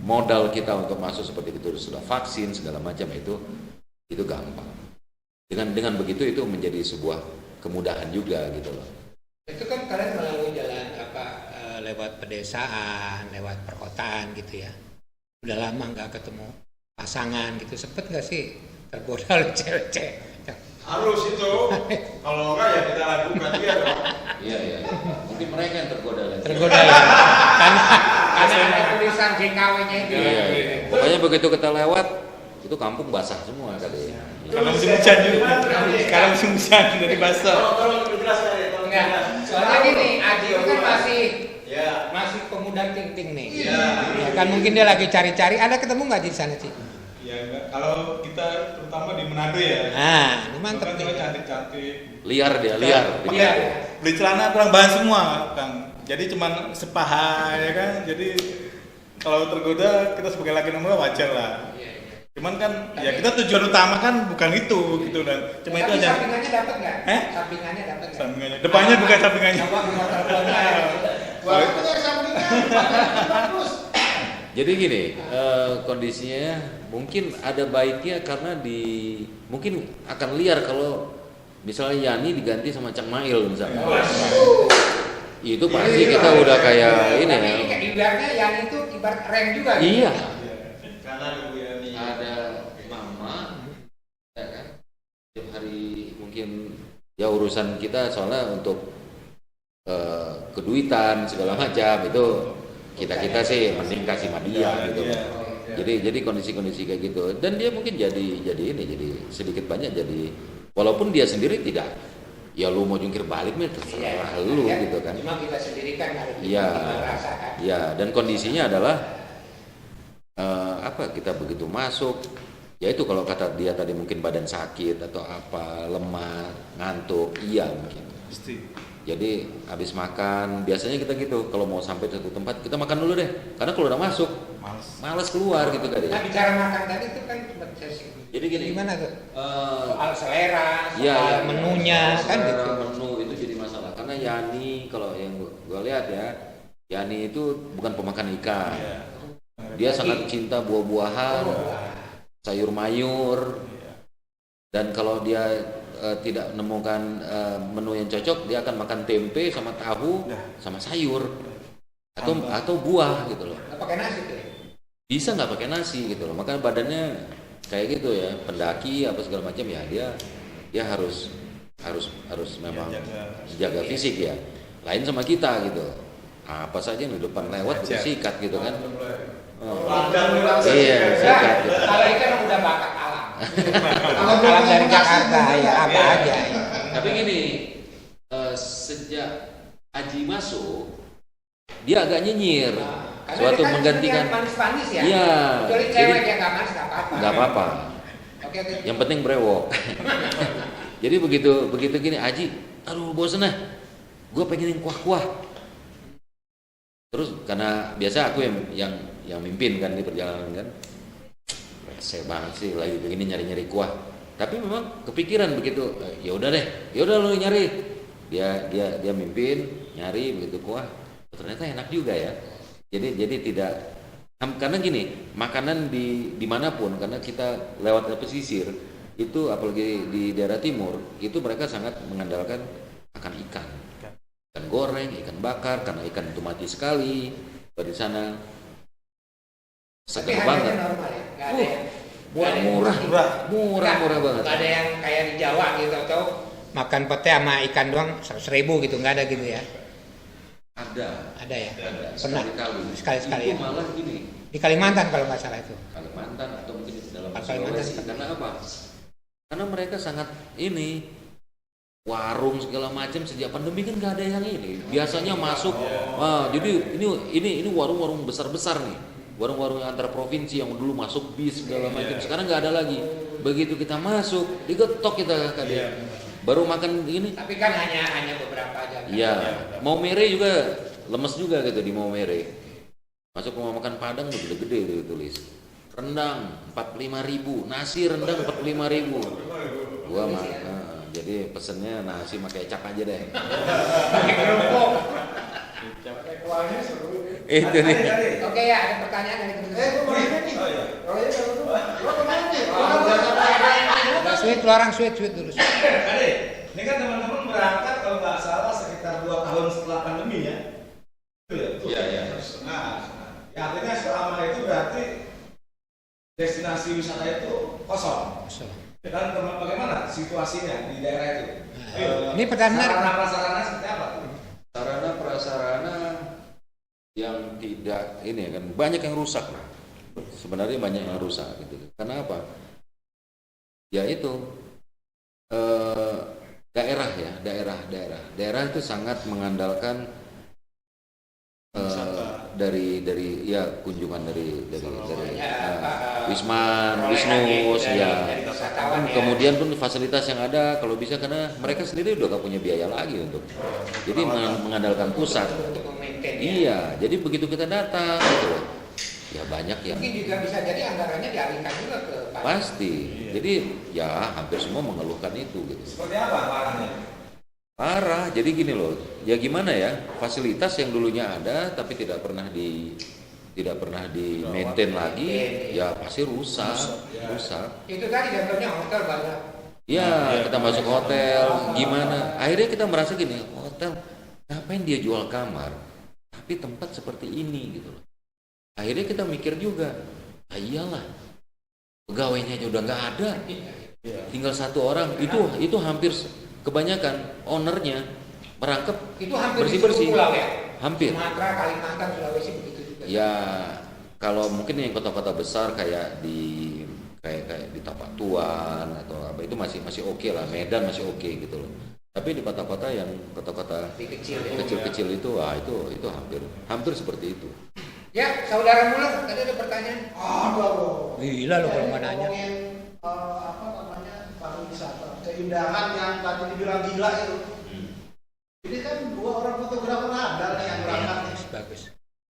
modal kita untuk masuk seperti itu sudah vaksin segala macam itu gampang. Dengan begitu itu menjadi sebuah kemudahan juga gitu loh. Itu kan kalian melalui jalan lewat pedesaan, lewat perkotaan gitu ya. Udah lama nggak ketemu pasangan gitu, sempet nggak sih tergoda oleh cewek-cewek? Harus itu. Kalau enggak ya kita lakukan dia dong. Iya. Mungkin mereka yang tergoda lagi. Tergoda ya. Karena ada tulisan JKW-nya itu. Iya. Pokoknya begitu kita lewat itu kampung basah semua kali. Karena musim hujan juga. Sekarang musim hujan dari basah. Tolong dijelaskan ya. Enggak. Soalnya gini, Adi kan masih pemuda ting-ting nih. Ya kan mungkin dia lagi cari-cari. Ada ketemu nggak di sana sih? Ya enggak. Kalau kita terutama di Manado ya. Nah, ini mantep Kan nih. cantik-cantik. Liar dia, liar. Pakai beli celana kurang bahan semua, Kang. Jadi cuman sepaha ya kan. Jadi kalau tergoda kita sebagai laki nomor wajar lah. Cuman kan ya kita tujuan utama kan bukan itu gitu dan cuma itu Tapi aja. sampingannya dapat nggak? Sampingannya dapat nggak? Sampingannya. Depannya bukan sampingannya. Coba nomor teleponnya. Wah, itu yang sampingan bagus. Jadi gini, kondisinya mungkin ada baiknya karena mungkin akan liar kalau misalnya Yani diganti sama Cang Mail misalnya. Itu pasti kita udah kayak ini ya. Tapi ibaratnya yang itu ibarat rem juga. Gitu. Iya. Karena ada Bu Yani. Ada mama, ya kan? Setiap hari mungkin ya urusan kita soalnya untuk keduitan segala macam itu kita sih mending kasih dia gitu. Jadi kondisi-kondisi kayak gitu dan dia mungkin jadi sedikit banyak jadi walaupun dia sendiri tidak ya lu mau jungkir balik nih terserah lu ya, gitu kan. Cuma kita sendiri kan harus merasakan. Iya, dan kondisinya adalah kita begitu masuk ya itu kalau kata dia tadi mungkin badan sakit atau apa, lemah, ngantuk, iya mungkin. Pasti. Jadi habis makan biasanya kita gitu kalau mau sampai satu tempat kita makan dulu deh karena kalau udah masuk malas keluar gitu kan ya. Nah bicara makan tadi itu kan sesi. Jadi gini, gimana tuh? Soal selera, soal ya, menunya soal kan gitu. Menu itu jadi masalah karena Yani kalau yang gua lihat ya Yani itu bukan pemakan ikan. Dia sangat cinta buah-buahan, sayur mayur, dan kalau dia tidak menemukan menu yang cocok, dia akan makan tempe sama tahu sama sayur atau buah gitu loh. Nggak pakai nasi tuh. Bisa nggak pakai nasi gitu loh. Makanya badannya kayak gitu ya, pendaki apa segala macam ya dia harus memang jaga fisik ya. Lain sama kita gitu. Apa saja yang di depan lewat kita sikat gitu kan. Iya, sikat gitu. Kalau ikan udah bakat alam. Kalau alam dari Jakarta ya apa aja. Tapi gini, sejak Aji masuk, dia agak nyinyir. Suatu kan menggantikan. Manis-manis ya. Iya. Kecuali cewek yang nggak manis nggak apa-apa. Nggak apa-apa. Oke. Yang penting brewok. Jadi begitu gini, Aji, aduh bosen ah, gue pengen yang kuah-kuah. Terus karena biasa aku yang mimpin kan di perjalanan kan, rese banget sih lagi begini nyari kuah. Tapi memang kepikiran begitu, ya udah lu nyari. Dia mimpin nyari begitu kuah, ternyata enak juga ya. Jadi tidak karena gini makanan dimanapun karena kita lewat pesisir itu apalagi di daerah timur itu mereka sangat mengandalkan akan ikan goreng, ikan bakar karena ikan itu mati sekali di sana segar banget. Normal ya? Nggak ada yang murah banget. Nggak ada yang kayak di Jawa gitu atau makan pete sama ikan doang 100.000 gitu nggak ada gitu ya? Ada ya? Pernah? Sekali-sekali itu ya? malah gini Di Kalimantan kalau nggak salah itu. Kalimantan atau mungkin di dalam Kalimantan. Sulawesi. Karena apa? Karena mereka sangat warung segala macam sejak pandemi kan nggak ada yang ini. Biasanya masuk, jadi ini warung-warung besar-besar nih, warung-warung antar provinsi yang dulu masuk bis segala macam. Sekarang nggak ada lagi. Begitu kita masuk, digetok kita kadang. Baru makan ini. Tapi kan hanya beberapa aja. Iya. Maumere juga lemes juga gitu di Maumere. Masuk rumah makan Padang udah gede-gede itu tulis. Rendang 45.000, nasi rendang 45.000. Gua mah jadi pesennya nasi pakai kecap aja deh. Pakai kerupuk. Pakai kuahnya seru. Itu nih. Oke ya, ada pertanyaan dari teman-teman. Gua mau nanya nih. Oh iya, gua mau nanya nih. Sweet, orang sweet dulu. Ade, ini kan teman-teman berangkat kalau nggak salah sekitar 2 tahun setelah pandemi ya. Itu ya? Iya. Nah, ya artinya selama itu berarti destinasi wisata itu kosong. Dan bagaimana situasinya di daerah itu? Ini pertanyaan. Sarana prasarana seperti apa? Sarana prasarana yang tidak ini kan banyak yang rusak lah. Sebenarnya banyak yang rusak gitu. Karena apa? Ya itu daerah itu sangat mengandalkan dari ya kunjungan dari Wisnus ya. Kemudian pun fasilitas yang ada kalau bisa karena mereka sendiri udah gak punya biaya lagi untuk jadi mengandalkan pusat. Iya, jadi begitu kita datang gitu loh. ya banyak yang Mungkin juga bisa jadi anggarannya dialihkan juga ke pajak. pasti. Jadi ya hampir semua mengeluhkan itu gitu. Seperti apa parahnya? Parah. Jadi gini loh, ya gimana ya, fasilitas yang dulunya ada tapi tidak pernah di maintain lagi, ya pasti rusak. Itu tadi contohnya hotel banyak. Ya, kita masuk hotel, gimana? Akhirnya kita merasa gini, hotel ngapain dia jual kamar, tapi tempat seperti ini gitu loh. Akhirnya kita mikir juga, ah iyalah, pegawainya aja udah nggak ada, tinggal satu orang, itu hampir kebanyakan ownernya merangkap Itu hampir di bersih-bersih. seluruh pulau ya. Hampir. Sumatera, Kalimantan, Sulawesi begitu juga. Ya, kalau mungkin yang kota-kota besar kayak di Tapatuan atau apa itu masih oke lah, Medan masih oke gitu loh. Tapi di kota-kota yang kota-kota Lebih kecil ya. kecil-kecil itu, itu hampir seperti itu. Ya, saudara Muller, tadi ada pertanyaan. Aduh. Gila lo kalau nggak nanya. Ngomongin apa namanya pariwisata, keindahan yang tadi dibilang gila itu. Ini kan 2 orang fotografer ada nih yang berangkat nih. Bagus.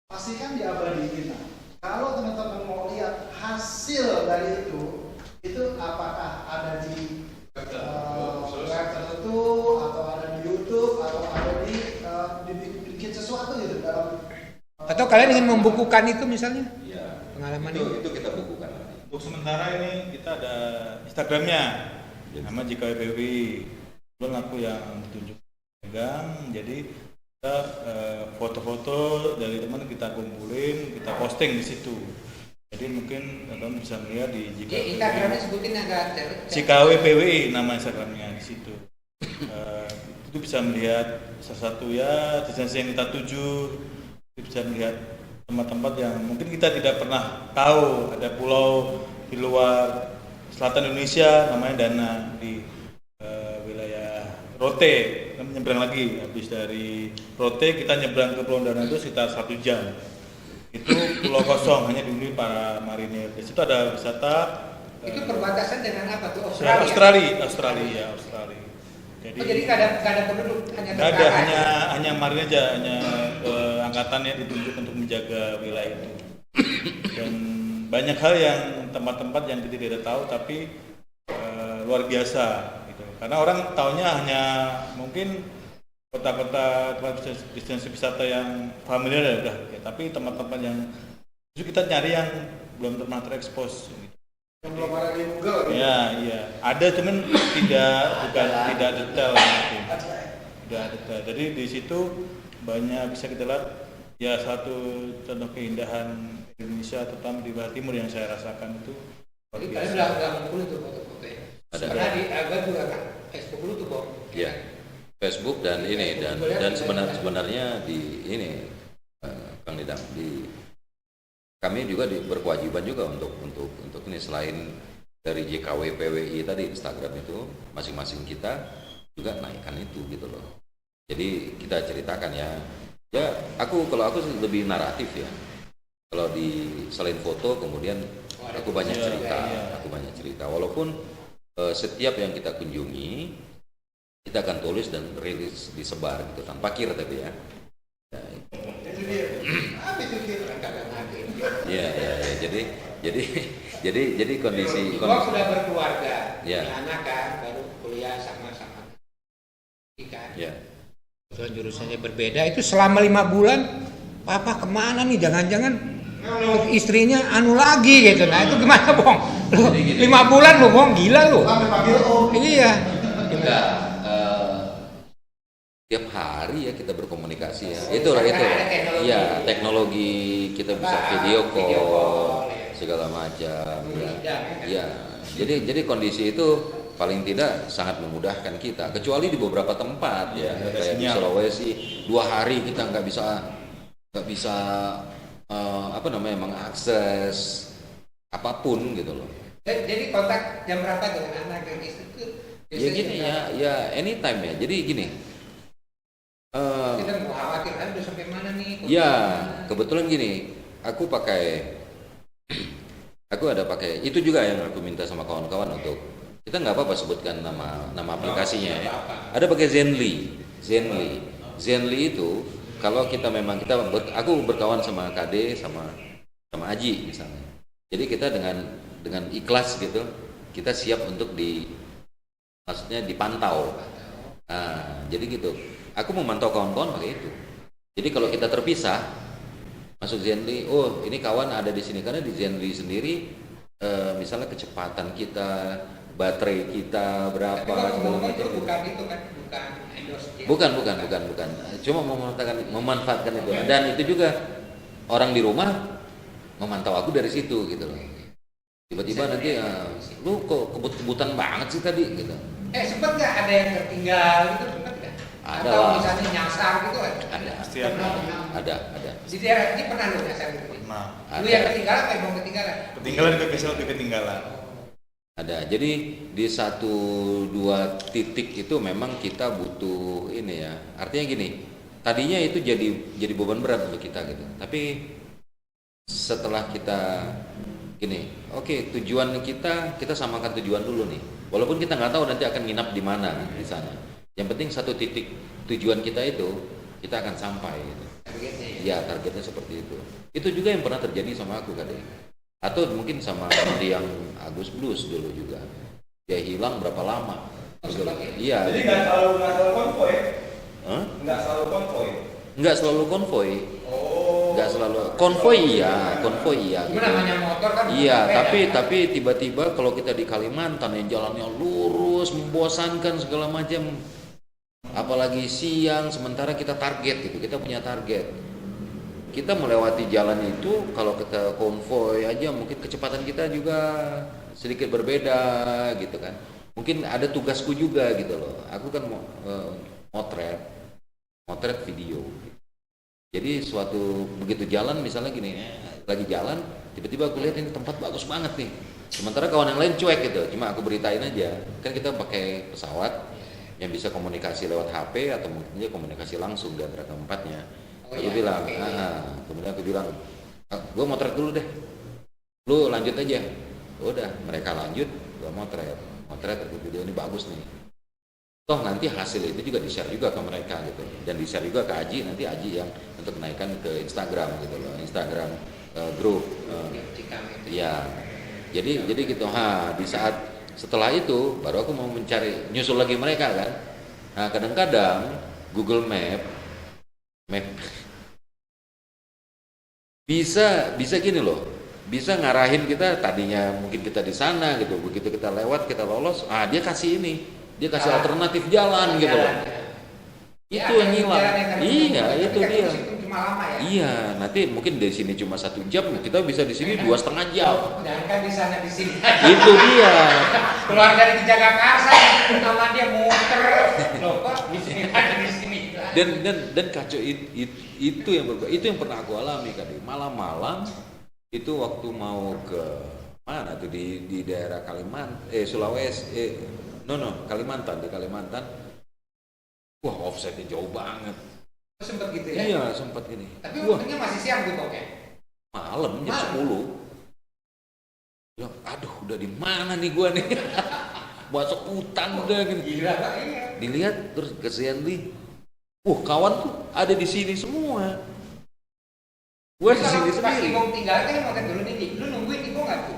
Pasti kan diabadiin. Nah, kalau teman-teman mau lihat hasil dari itu apakah ada di web tertentu atau ada di YouTube atau ada dibikin sesuatu gitu dalam Atau kalian ingin membukukan itu misalnya? Iya. Pengalaman Itu kita bukukan. Untuk sementara ini kita ada Instagramnya, nama JKWPWI. Belum aku yang tunjuk pegang, jadi kita foto-foto dari teman kita kumpulin, kita posting di situ. Jadi mungkin teman bisa melihat di Instagramnya sebutin agak JKWPWI nama Instagramnya di situ. Itu bisa melihat salah satu ya destinasi yang kita tuju. Bisa melihat tempat-tempat yang mungkin kita tidak pernah tahu. Ada pulau di luar selatan Indonesia namanya Dana di wilayah Rote. Kita menyeberang lagi, habis dari Rote kita nyebrang ke Pulau Dana itu sekitar 1 jam. Itu pulau kosong, hanya dihuni para marinir. Di situ ada wisata. Itu perbatasan dengan apa tuh? Australia. Jadi nggak ada penduduk, hanya nggak ada, tentara. hanya marin aja, hanya angkatannya ditunjuk untuk menjaga wilayah itu. Dan banyak hal yang tempat-tempat yang kita tidak tahu tapi luar biasa gitu. Karena orang taunya hanya mungkin kota-kota tempat destinasi wisata yang familiar ya udah, ya, tapi tempat-tempat yang justru kita nyari yang belum pernah terekspos gitu. yang belum ada di Google. Iya. Ada cuman tidak detail gitu. Tidak detail. Jadi di situ banyak bisa kita lihat ya satu contoh keindahan Indonesia terutama di Barat Timur yang saya rasakan itu luar Jadi biasa. kalian udah ngumpul itu foto-foto ya? Ada. Karena di Agak juga kan Facebook dulu tuh Bang. Ya, Facebook dan ini dan sebenarnya di ini Kang Nidam di kami juga berkewajiban juga untuk ini selain dari JKWPWI tadi Instagram itu masing-masing kita juga naikkan itu gitu loh. Jadi kita ceritakan ya kalau aku lebih naratif ya. Kalau di selain foto kemudian aku banyak cerita walaupun setiap yang kita kunjungi kita akan tulis dan rilis disebar gitu tanpa kir tapi ya. Itu dia. Apa itu dia? Ya, jadi kondisi Gua sudah berkeluarga, Ya. punya anak kan, baru kuliah sama-sama. Kan. ya. Jurusannya berbeda itu selama 5 bulan, papa kemana nih? Jangan-jangan istrinya anu lagi gitu. Nah itu gimana Bong? 5 bulan lu Bong, gila lu. Sampai panggil om. Iya. Enggak, tiap hari ya kita berkomunikasi ya. Itulah itu. Iya, teknologi kita bisa video call segala macam. Ya. Jadi kondisi itu paling tidak sangat memudahkan kita. Kecuali di beberapa tempat ya, kayak di Sulawesi 2 hari kita nggak bisa mengakses apapun gitu loh. Jadi kontak jam berapa dengan anak dan istri itu? Ya gini ya anytime ya. Jadi gini. Kita mau khawatir kan udah sampai mana nih? Ya kebetulan gini. Aku ada pakai itu juga yang aku minta sama kawan-kawan untuk kita nggak apa-apa sebutkan nama aplikasinya ya. Ada pakai Zenly itu kalau kita memang aku berkawan sama KD sama sama Aji misalnya. Jadi kita dengan ikhlas gitu, kita siap untuk maksudnya dipantau. Nah, jadi gitu. Aku memantau kawan-kawan pakai itu. Jadi kalau kita terpisah, masuk Zenly, oh ini kawan ada di sini karena di Zenly sendiri, misalnya kecepatan kita, baterai kita berapa segala macam. Bukan itu kan, bukan endorse. Bukan. Cuma memanfaatkan itu. Dan itu juga orang di rumah memantau aku dari situ gitu loh. Tiba-tiba nanti lu kok kebut-kebutan banget sih tadi gitu. Sempet nggak ada yang tertinggal gitu, sempet nggak? Ada Atau lah. misalnya nyasar gitu kan? Ada. Pasti ada. Ada. Di daerah ini pernah lu nyasar gitu? Nah, Lu yang ketinggalan apa yang mau ketinggalan? ketinggalan ke ketinggalan. Ada. Jadi di 1-2 titik itu memang kita butuh ini ya. Artinya gini, tadinya itu jadi beban berat untuk kita gitu. Tapi setelah kita gini, oke, tujuan kita samakan tujuan dulu nih. Walaupun kita nggak tahu nanti akan nginap di mana di sana. Yang penting satu titik tujuan kita itu kita akan sampai gitu. Targetnya ya? Ya, targetnya seperti itu. Itu juga yang pernah terjadi sama aku kadang. Atau mungkin sama yang Agus Blues dulu juga. Dia hilang berapa lama? Gitu. Iya. Jadi nggak selalu konvoy. Hah? Nggak selalu konvoy. Nggak selalu konvoy. Oh. Nggak selalu konvoy iya. Gimana Gitu. namanya motor kan? Iya, beda. tapi tiba-tiba kalau kita di Kalimantan yang jalannya lurus, membosankan segala macam. Apalagi siang, sementara kita target gitu, kita punya target. Kita melewati jalan itu, kalau kita konvoy aja mungkin kecepatan kita juga sedikit berbeda gitu kan. Mungkin ada tugasku juga gitu loh. Aku kan motret video. Jadi suatu begitu jalan misalnya gini, lagi jalan, tiba-tiba aku lihat ini tempat bagus banget nih. Sementara kawan yang lain cuek gitu, cuma aku beritain aja. Kan kita pakai pesawat yang bisa komunikasi lewat HP atau mungkin dia komunikasi langsung di antara keempatnya. Aku bilang, kemudian aku bilang, gue motret dulu deh, lu lanjut aja. Udah, mereka lanjut, gue motret, video ini bagus nih. Toh nanti hasil itu juga di-share juga ke mereka gitu, dan di-share juga ke Aji, nanti Aji yang untuk naikkan ke Instagram gitu loh, Instagram grup. Ya, jadi gitu. Di saat setelah itu baru aku mau mencari nyusul lagi mereka kan. Nah kadang-kadang Google Map bisa gini loh, bisa ngarahin kita. Tadinya mungkin kita di sana gitu, begitu kita lewat, kita lolos, dia kasih alternatif jalan gitu loh. Itu yang hilang. Iya, itu dia. Iya, nanti mungkin dari sini cuma 1 jam, kita bisa di sini 2,5 jam. Dan kan di sana di sini. Itu dia. Keluar dari Jagakarsa, nama dia muter. Loh kok di sini ada di sini. Dan kacau itu yang itu yang pernah aku alami kan. Malam-malam itu waktu mau ke mana tuh di daerah Sulawesi, Kalimantan, di Kalimantan. Wah, offsetnya jauh banget. Sempat gitu ya? Iya, sempat ini. Tapi waktunya masih siang tuh pokoknya. Malam jam 10. Ya, aduh, udah di mana nih gua nih? Masuk hutan udah gini. Gila Pak, iya. Dilihat terus ke Zenly. Kawan tuh ada di sini semua. Gua di sini Pas sendiri. Ibu tinggal kan makan dulu nih. Lu nungguin Ibu nggak tuh?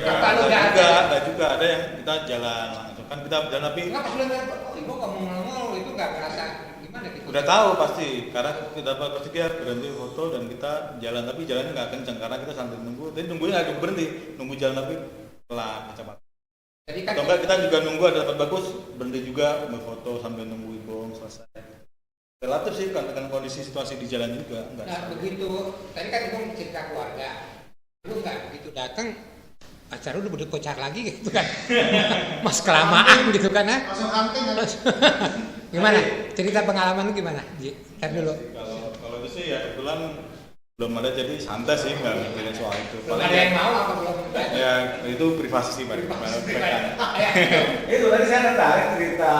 Ya, Apa lu nggak ada juga ada yang kita jalan langsung kan kita jalan tapi Enggak, pas lu lihat Ibu kamu ngomong itu nggak ngerasa gimana gitu? udah tahu pasti karena kita pasti dia berhenti foto dan kita jalan tapi jalannya nggak kencang karena kita sambil nunggu. Tapi nunggunya nggak berhenti, nunggu jalan tapi pelan cepat. Jadi kan Atau enggak kita juga nunggu ada tempat bagus berhenti juga berfoto sambil nunggu Ibong selesai. Relatif sih kan dengan kondisi situasi di jalan juga enggak. nah begitu tadi kan Ibu cerita keluarga, lu nggak begitu datang acara udah berkocar lagi gitu kan? Mas kelamaan gitu kan ya? Masuk hunting kan? Gimana? Cerita pengalaman lu gimana? Ji, tar dulu. Kalau itu sih ya kebetulan belum ada jadi santai sih nggak mikirin soal itu. Belum ada yang mau apa belum? Ya itu privasi sih mereka. Itu tadi saya tertarik cerita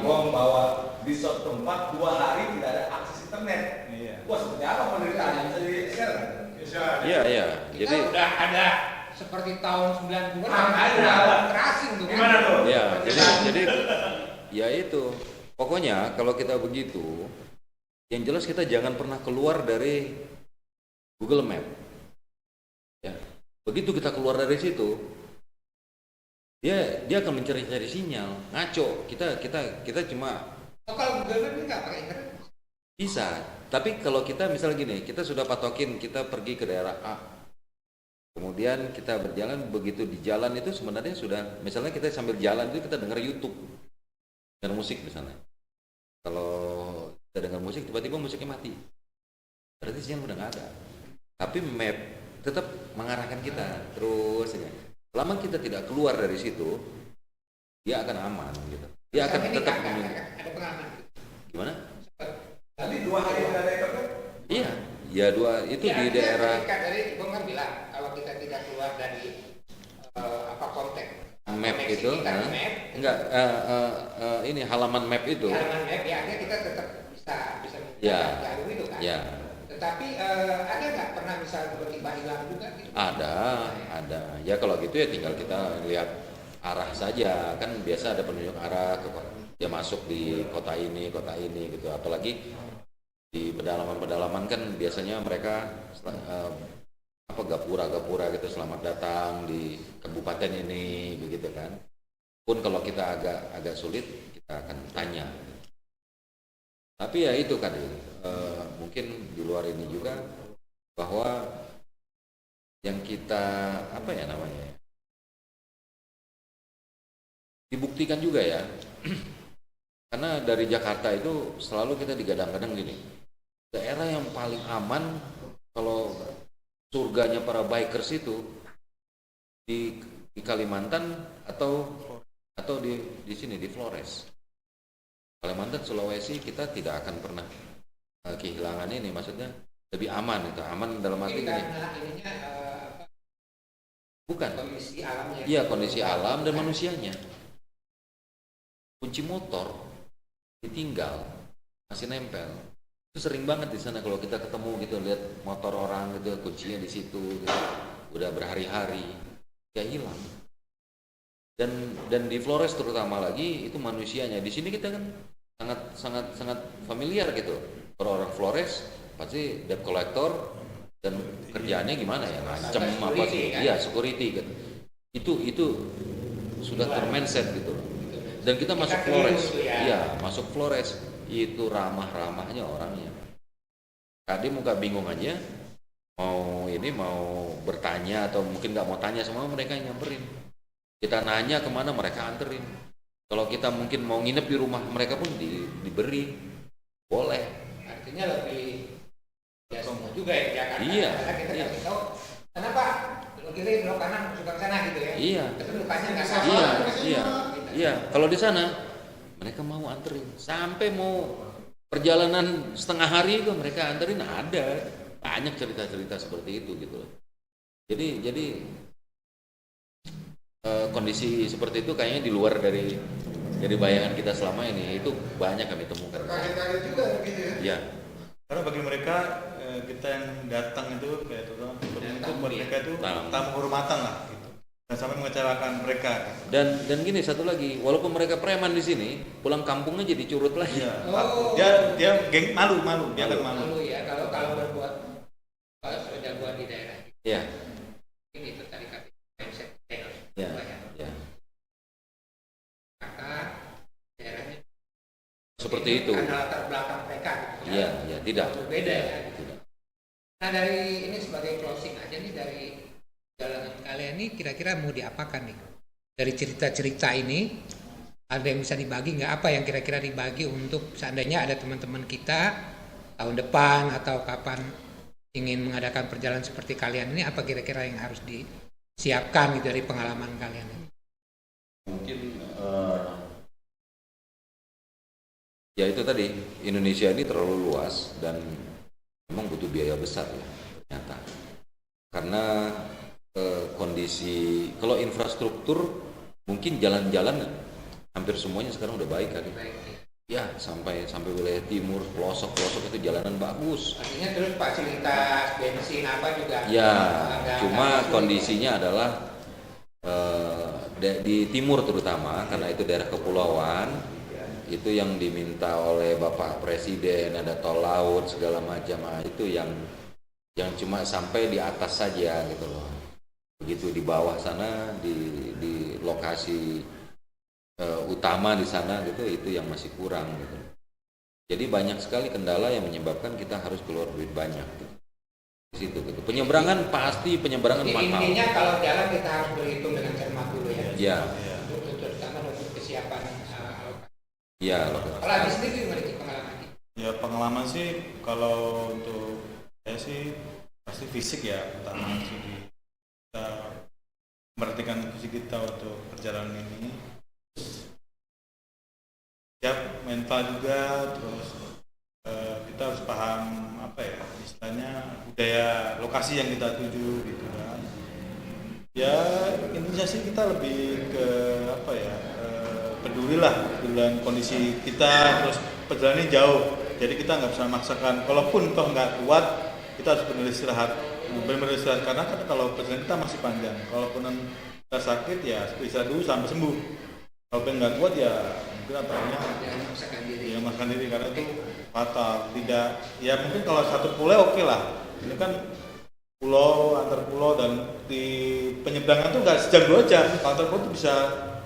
Ibong bahwa di suatu tempat 2 hari tidak ada akses internet. Iya. Wah, seperti apa penderitaannya? Bisa di-share kan? Iya. Kita Jadi udah ada seperti tahun 90-an ada terasing tuh. Gimana tuh? ya, jadi ya itu. Pokoknya kalau kita begitu, yang jelas kita jangan pernah keluar dari Google Map. Begitu kita keluar dari situ, dia akan mencari-cari sinyal, ngaco. Kita cuma Oh, kalau Google Map ini nggak pakai internet? bisa. Tapi kalau kita misalnya gini, kita sudah patokin, kita pergi ke daerah A. Kemudian kita berjalan, begitu di jalan itu sebenarnya sudah, misalnya kita sambil jalan itu kita dengar YouTube, dengar musik misalnya. Kalau kita dengar musik, tiba-tiba musiknya mati, berarti sinyal udah nggak ada. Tapi map tetap mengarahkan kita terus ya. Selama kita tidak keluar dari situ, dia akan aman gitu. Dia akan Selama ini tetap ada pengalaman. gimana? Tadi 2 hari tidak ada internet. Iya, ya dua itu Ya, di artinya daerah ketika dari Bung kan bilang kalau kita tidak keluar dari konteks map koneksi itu, kita di map, enggak ini halaman map itu, di halaman map ya artinya kita tetap bisa Ya. menggunakan jalur itu kan. ya Tetapi ada nggak pernah misal tiba-tiba hilang juga gitu? ada. Ya kalau gitu ya tinggal kita lihat arah saja, kan biasa ada penunjuk arah ke dia masuk di kota ini gitu. Apalagi di pedalaman kan biasanya mereka gapura gitu, selamat datang di kabupaten ini begitu kan. Pun kalau kita agak sulit kita akan tanya. Tapi ya itu kan mungkin di luar ini juga bahwa yang kita dibuktikan juga ya. Karena dari Jakarta itu selalu kita digadang-gadang gini, daerah yang paling aman kalau surganya para bikers itu di Kalimantan atau di sini di Flores. Kalimantan, Sulawesi kita tidak akan pernah kehilangan ini, maksudnya lebih aman itu, aman dalam arti Ini gini. karena ininya Bukan. kondisi alamnya. Iya, kondisi alam dan manusianya. Kunci motor ditinggal masih nempel. Itu sering banget di sana kalau kita ketemu gitu, lihat motor orang gitu, kuncinya di situ gitu. Udah berhari-hari ya hilang. Dan di Flores terutama lagi itu manusianya. Di sini kita kan sangat familiar gitu. Kalau orang Flores pasti debt collector dan kerjaannya gimana ya, ngancem apa sih? Kan? Iya, security gitu. Itu sudah termindset gitu. Dan kita masuk Flores, iya masuk Flores itu ramah-ramahnya orangnya. Tadi muka bingung aja, mau bertanya atau mungkin nggak mau tanya, semua mereka yang nyamperin. Kita nanya kemana mereka anterin. Kalau kita mungkin mau nginep di rumah mereka pun diberi, boleh. Artinya lebih ya semua juga ya Jakarta. Iya, Karena kita iya. kasih tahu kenapa belok kiri belok kanan suka ke sana gitu ya. Iya. Tapi lukanya nggak Iya. Kalau di sana mereka mau anterin, sampai mau perjalanan setengah hari itu mereka anterin, ada banyak cerita-cerita seperti itu gitu. Jadi kondisi seperti itu kayaknya di luar dari bayangan kita selama ini, itu banyak kami temukan. Kaget-kaget juga gitu ya. Ya, Karena bagi mereka kita yang datang itu kayak itu buat mereka itu tamu kehormatan lah gitu. Dan sampai mengecewakan mereka. dan gini satu lagi, walaupun mereka preman di sini, pulang kampungnya jadi curut lagi. Iya. Oh. Dia geng malu, dia akan malu. Malu ya kalau berbuat kalau sudah buat di daerah Ya, ini itu tadi kata mindset ya, ya. ya. Maka daerahnya Seperti itu. karena latar belakang mereka. Iya, ya, tidak. Berbeda ya. Tidak. Nah dari ini sebagai closing aja nih dari jalanan kalian ini kira-kira mau diapakan nih? Dari cerita-cerita ini ada yang bisa dibagi nggak, apa yang kira-kira dibagi untuk seandainya ada teman-teman kita tahun depan atau kapan ingin mengadakan perjalanan seperti kalian ini, apa kira-kira yang harus disiapkan gitu dari pengalaman kalian ini? Mungkin ya itu tadi, Indonesia ini terlalu luas dan memang butuh biaya besar ya ternyata. Karena kondisi, kalau infrastruktur mungkin jalan-jalan hampir semuanya sekarang udah baik kali. Ya, sampai wilayah timur, pelosok itu jalanan bagus. Artinya terus fasilitas bensin apa juga? Ya, ada cuma sulit. kondisinya adalah di timur terutama, karena itu daerah kepulauan, itu yang diminta oleh Bapak Presiden, ada tol laut segala macam, itu yang cuma sampai di atas saja gitu loh. Begitu di bawah sana di lokasi utama di sana gitu, itu yang masih kurang gitu. Jadi banyak sekali kendala yang menyebabkan kita harus keluar duit banyak gitu. Di situ gitu. Penyeberangan pasti penyeberangan Jadi mahal. intinya kalau jalan kita harus berhitung dengan cermat dulu ya. Iya. Terutama untuk kesiapan. Iya. Kalau Adi sendiri gimana sih pengalaman? Ya pengalaman sih kalau untuk saya sih pasti fisik ya, pertama sih kita memperhatikan fisik kita untuk perjalanan ini. Siap mental juga, terus kita harus paham apa ya istilahnya budaya lokasi yang kita tuju gitu kan. Ya intinya sih kita lebih ke apa ya peduli lah dengan kondisi kita, terus perjalanan ini jauh, jadi kita nggak bisa memaksakan. Kalaupun toh nggak kuat, kita harus benar-benar istirahat karena kan kalau perjalanan kita masih panjang. Kalaupun kita sakit ya istirahat dulu sampai sembuh. Kalau nggak kuat ya mungkin antara memaksakan diri karena itu fatal. Tidak ya mungkin kalau satu pulau oke lah, ini kan pulau antar pulau dan di penyeberangan tuh nggak sejam 2 jam. Kalau antar pulau tuh bisa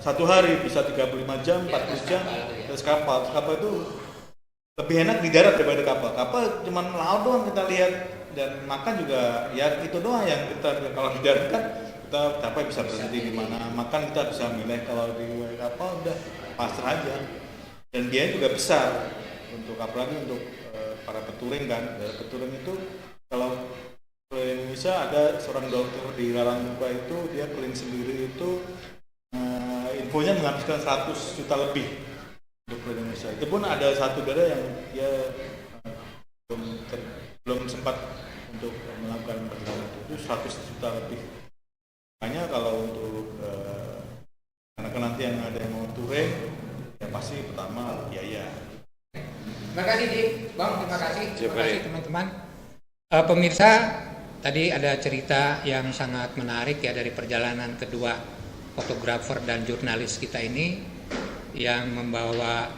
1 hari, bisa 35 jam, 40 jam. Terus kapal itu lebih enak di darat daripada kapal. Kapal cuma laut doang kita lihat dan makan juga ya itu doang yang kita. Kalau di darat kan kita capek bisa berhenti di mana, makan kita bisa milih. Kalau di kapal udah pasrah aja dan biaya juga besar untuk apalagi untuk para peturing kan. Dari peturing itu kalau di Indonesia ada seorang dokter di Larangmuka itu dia keliling sendiri itu infonya menghabiskan 100 juta lebih untuk keliling Indonesia. Itu pun ada satu daerah yang dia belum sempat untuk melakukan perjalanan itu 100 juta lebih. Makanya kalau untuk anak nanti yang ada yang mau touring ya pasti pertama biaya. Terima kasih Dik, Bang, terima kasih teman-teman. Pemirsa, tadi ada cerita yang sangat menarik ya dari perjalanan kedua fotografer dan jurnalis kita ini yang membawa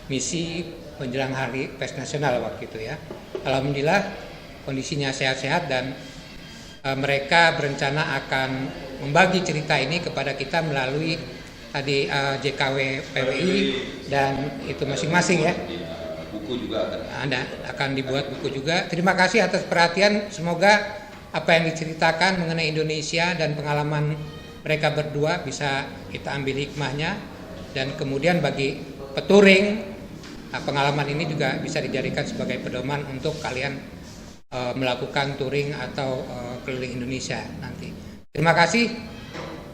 misi menjelang Hari Pers Nasional waktu itu ya. Alhamdulillah kondisinya sehat-sehat dan mereka berencana akan membagi cerita ini kepada kita melalui tadi JKW PWI dan itu masing-masing ya. Buku juga akan dibuat buku juga. Terima kasih atas perhatian. Semoga apa yang diceritakan mengenai Indonesia dan pengalaman mereka berdua bisa kita ambil hikmahnya dan kemudian bagi peturing pengalaman ini juga bisa dijadikan sebagai pedoman untuk kalian melakukan touring atau keliling Indonesia nanti. Terima kasih.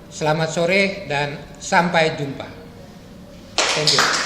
Selamat sore dan sampai jumpa. Thank you.